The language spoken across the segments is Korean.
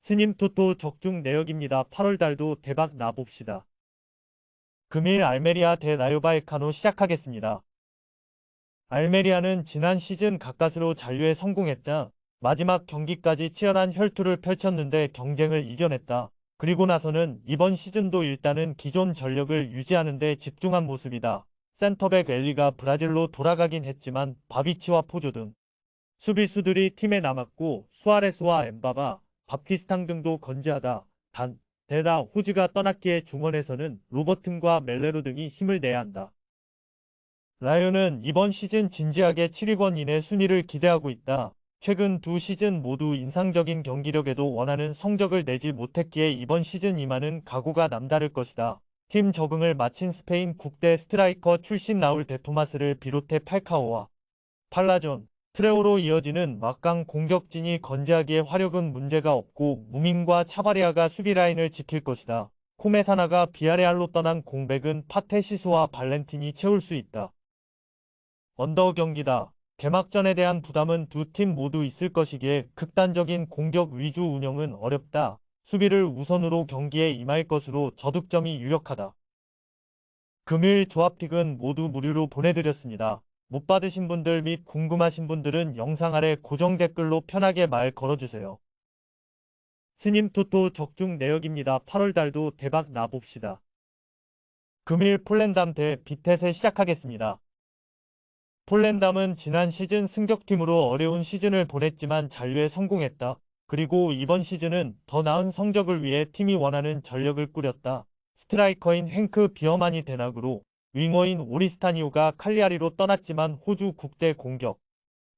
스님 토토 적중 내역입니다. 8월달도 대박 나봅시다. 금일 알메리아 대 라요 바이카노 시작하겠습니다. 알메리아는 지난 시즌 가까스로 잔류에 성공했다. 마지막 경기까지 치열한 혈투를 펼쳤는데 경쟁을 이겨냈다. 그리고 나서는 이번 시즌도 일단은 기존 전력을 유지하는 데 집중한 모습이다. 센터백 엘리가 브라질로 돌아가긴 했지만 바비치와 포조 등 수비수들이 팀에 남았고 수아레스와 엠바바, 밥티스탕 등도 건재하다. 단, 데다 호즈가 떠났기에 중원에서는 로버튼과 멜레로 등이 힘을 내야 한다. 라이온은 이번 시즌 진지하게 7위권 이내 순위를 기대하고 있다. 최근 두 시즌 모두 인상적인 경기력에도 원하는 성적을 내지 못했기에 이번 시즌 임하는 각오가 남다를 것이다. 팀 적응을 마친 스페인 국대 스트라이커 출신 라울 데 토마스를 비롯해 팔카오와 팔라존, 트레오로 이어지는 막강 공격진이 건재하기에 화력은 문제가 없고 무민과 차바리아가 수비 라인을 지킬 것이다. 코메사나가 비아레알로 떠난 공백은 파테시스와 발렌틴이 채울 수 있다. 언더 경기다. 개막전에 대한 부담은 두 팀 모두 있을 것이기에 극단적인 공격 위주 운영은 어렵다. 수비를 우선으로 경기에 임할 것으로 저득점이 유력하다. 금일 조합픽은 모두 무료로 보내드렸습니다. 못 받으신 분들 및 궁금하신 분들은 영상 아래 고정 댓글로 편하게 말 걸어주세요. 스님 토토 적중 내역입니다. 8월달도 대박 나봅시다. 금일 폴렌담 대 비텟에 시작하겠습니다. 폴렌담은 지난 시즌 승격팀으로 어려운 시즌을 보냈지만 잔류에 성공했다. 그리고 이번 시즌은 더 나은 성적을 위해 팀이 원하는 전력을 꾸렸다. 스트라이커인 행크 비어만이 대낙으로 윙어인 오리스타니오가 칼리아리로 떠났지만 호주 국대 공격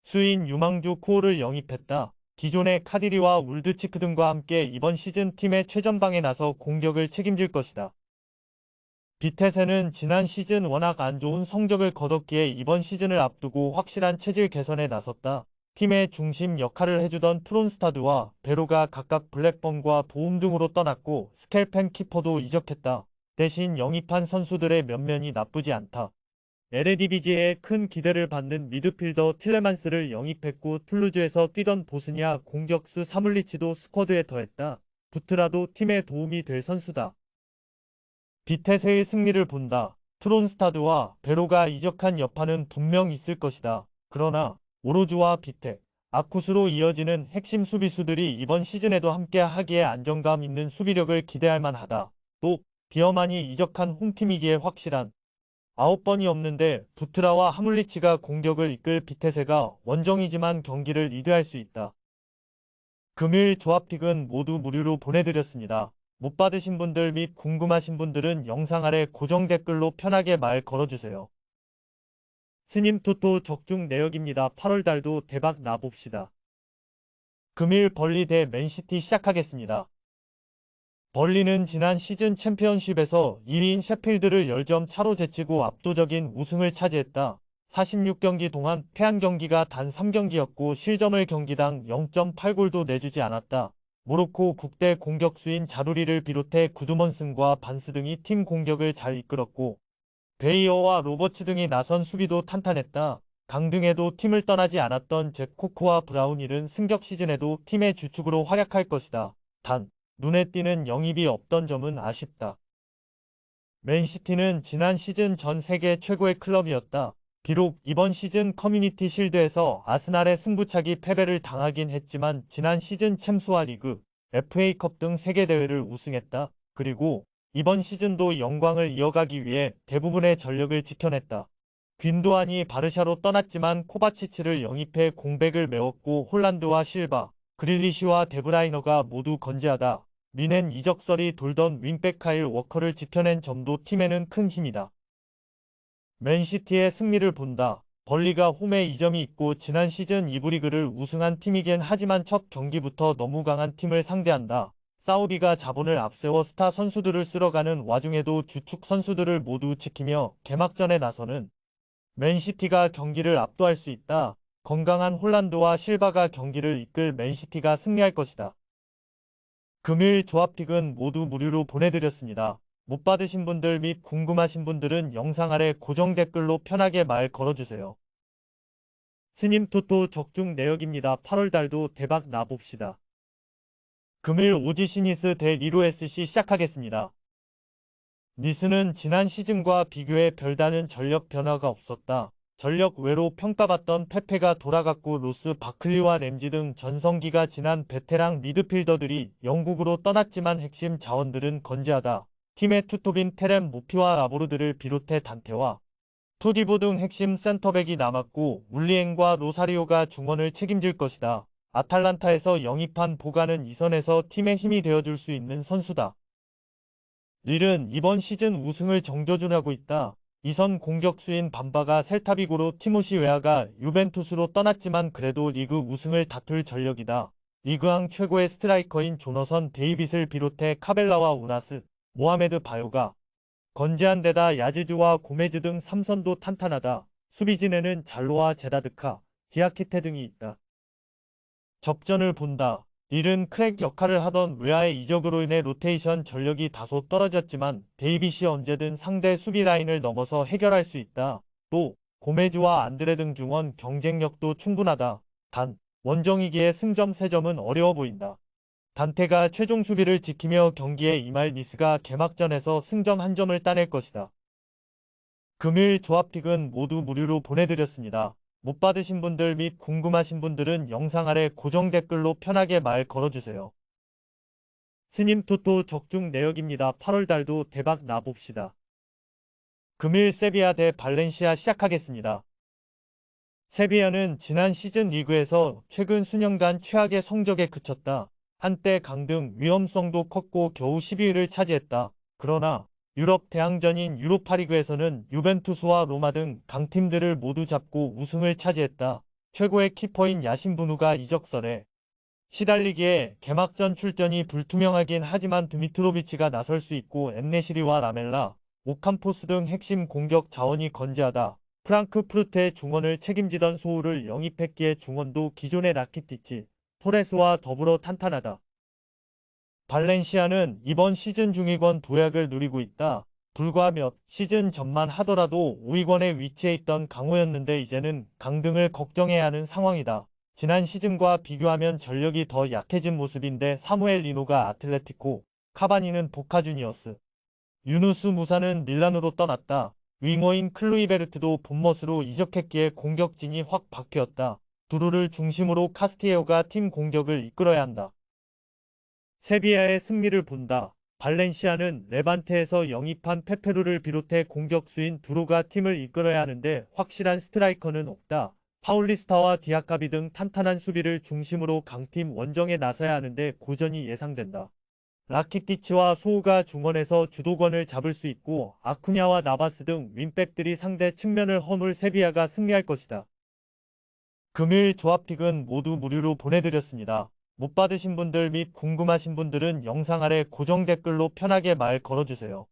수인 유망주 쿠오를 영입했다. 기존의 카디리와 울드치크 등과 함께 이번 시즌 팀의 최전방에 나서 공격을 책임질 것이다. 비텟에는 지난 시즌 워낙 안 좋은 성적을 거뒀기에 이번 시즌을 앞두고 확실한 체질 개선에 나섰다. 팀의 중심 역할을 해주던 트론스타드와 베로가 각각 블랙번과 보움 등으로 떠났고 스켈펜 키퍼도 이적했다. 대신 영입한 선수들의 면면이 나쁘지 않다. 에레디비지에 큰 기대를 받는 미드필더 틸레만스를 영입했고 툴루즈에서 뛰던 보스니아 공격수 사물리치도 스쿼드에 더했다. 부트라도 팀에 도움이 될 선수다. 비텟의 승리를 본다. 트론스타드와 베로가 이적한 여파는 분명 있을 것이다. 그러나 오로주와 비텍, 아쿠스로 이어지는 핵심 수비수들이 이번 시즌에도 함께 하기에 안정감 있는 수비력을 기대할 만하다. 또 비어만이 이적한 홈팀이기에 확실한 9번이 없는데 부트라와 하물리치가 공격을 이끌 비테세가 원정이지만 경기를 리드할 수 있다. 금일 조합픽은 모두 무료로 보내드렸습니다. 못 받으신 분들 및 궁금하신 분들은 영상 아래 고정 댓글로 편하게 말 걸어주세요. 스님 토토 적중 내역입니다. 8월달도 대박 나봅시다. 금일 벌리 대 맨시티 시작하겠습니다. 벌리는 지난 시즌 챔피언십에서 2위인 셰필드를 10점 차로 제치고 압도적인 우승을 차지했다. 46경기 동안 패한 경기가 단 3경기였고 실점을 경기당 0.8골도 내주지 않았다. 모로코 국대 공격수인 자루리를 비롯해 구드먼슨과 반스 등이 팀 공격을 잘 이끌었고 베이어와 로버츠 등이 나선 수비도 탄탄했다. 강등에도 팀을 떠나지 않았던 잭 코크와 브라운힐은 승격 시즌에도 팀의 주축으로 활약할 것이다. 단 눈에 띄는 영입이 없던 점은 아쉽다. 맨시티는 지난 시즌 전 세계 최고의 클럽이었다. 비록 이번 시즌 커뮤니티 실드에서 아스날의 승부차기 패배를 당하긴 했지만 지난 시즌 챔스와 리그, FA컵 등 세계대회를 우승했다. 그리고 이번 시즌도 영광을 이어가기 위해 대부분의 전력을 지켜냈다. 균도안이 바르샤로 떠났지만 코바치치를 영입해 공백을 메웠고 홀란드와 실바, 그릴리시와 데브라이너가 모두 건재하다. 미넨 이적설이 돌던 윙백 카일 워커를 지켜낸 점도 팀에는 큰 힘이다. 맨시티의 승리를 본다. 벌리가 홈에 2점이 있고 지난 시즌 2부 리그를 우승한 팀이긴 하지만 첫 경기부터 너무 강한 팀을 상대한다. 사우디가 자본을 앞세워 스타 선수들을 쓸어가는 와중에도 주축 선수들을 모두 지키며 개막전에 나서는 맨시티가 경기를 압도할 수 있다. 건강한 홀란드와 실바가 경기를 이끌 맨시티가 승리할 것이다. 금일 조합픽은 모두 무료로 보내드렸습니다. 못 받으신 분들 및 궁금하신 분들은 영상 아래 고정 댓글로 편하게 말 걸어주세요. 스님 토토 적중 내역입니다. 8월달도 대박 나봅시다. 금일 오지 시니스 대 리로SC 시작하겠습니다. 니스는 지난 시즌과 비교해 별다른 전력 변화가 없었다. 전력 외로 평가받던 페페가 돌아갔고 로스 바클리와 램지 등 전성기가 지난 베테랑 미드필더들이 영국으로 떠났지만 핵심 자원들은 건재하다. 팀의 투톱인 테렘 모피와 라보르드를 비롯해 단테와 토디보 등 핵심 센터백이 남았고 울리엔과 로사리오가 중원을 책임질 것이다. 아탈란타에서 영입한 보가는 이선에서 팀의 힘이 되어줄 수 있는 선수다. 릴은 이번 시즌 우승을 정조준하고 있다. 이선 공격수인 밤바가 셀타비고로 티모시 웨아가 유벤투스로 떠났지만 그래도 리그 우승을 다툴 전력이다. 리그왕 최고의 스트라이커인 조너선 데이빗을 비롯해 카벨라와 우나스, 모하메드 바요가 건재한 데다 야지주와 고메즈 등 삼선도 탄탄하다. 수비진에는 잘로와 제다드카, 디아키테 등이 있다. 접전을 본다. 릴은 크랙 역할을 하던 웨아의 이적으로 인해 로테이션 전력이 다소 떨어졌지만 데이빗이 언제든 상대 수비 라인을 넘어서 해결할 수 있다. 또 고메즈와 안드레 등 중원 경쟁력도 충분하다. 단 원정이기에 승점 3점은 어려워 보인다. 단테가 최종 수비를 지키며 경기에 임할 니스가 개막전에서 승점 1점을 따낼 것이다. 금일 조합픽은 모두 무료로 보내드렸습니다. 못 받으신 분들 및 궁금하신 분들은 영상 아래 고정 댓글로 편하게 말 걸어주세요. 스님 토토 적중 내역입니다. 8월달도 대박 나봅시다. 금일 세비야 대 발렌시아 시작하겠습니다. 세비야는 지난 시즌 리그에서 최근 수년간 최악의 성적에 그쳤다. 한때 강등 위험성도 컸고 겨우 12위를 차지했다. 그러나 유럽 대항전인 유로파리그에서는 유벤투스와 로마 등 강팀들을 모두 잡고 우승을 차지했다. 최고의 키퍼인 야신부누가 이적설에 시달리기에 개막전 출전이 불투명하긴 하지만 드미트로비치가 나설 수 있고 엔네시리와 라멜라, 오캄포스 등 핵심 공격 자원이 건재하다. 프랑크푸르트의 중원을 책임지던 소우를 영입했기에 중원도 기존의 라키티치, 토레스와 더불어 탄탄하다. 발렌시아는 이번 시즌 중위권 도약을 누리고 있다. 불과 몇 시즌 전만 하더라도 5위권에 위치해 있던 강호였는데 이제는 강등을 걱정해야 하는 상황이다. 지난 시즌과 비교하면 전력이 더 약해진 모습인데 사무엘 리노가 아틀레티코, 카바니는 보카 주니어스, 유누스 무사는 밀란으로 떠났다. 윙어인 클루이베르트도 본멋으로 이적했기에 공격진이 확 바뀌었다. 두루를 중심으로 카스티에오가 팀 공격을 이끌어야 한다. 세비야의 승리를 본다. 발렌시아는 레반테에서 영입한 페페루를 비롯해 공격수인 두루가 팀을 이끌어야 하는데 확실한 스트라이커는 없다. 파울리스타와 디아카비 등 탄탄한 수비를 중심으로 강팀 원정에 나서야 하는데 고전이 예상된다. 라키티치와 소우가 중원에서 주도권을 잡을 수 있고 아쿠냐와 나바스 등 윙백들이 상대 측면을 허물 세비야가 승리할 것이다. 금일 조합픽은 모두 무료로 보내드렸습니다. 못 받으신 분들 및 궁금하신 분들은 영상 아래 고정 댓글로 편하게 말 걸어주세요.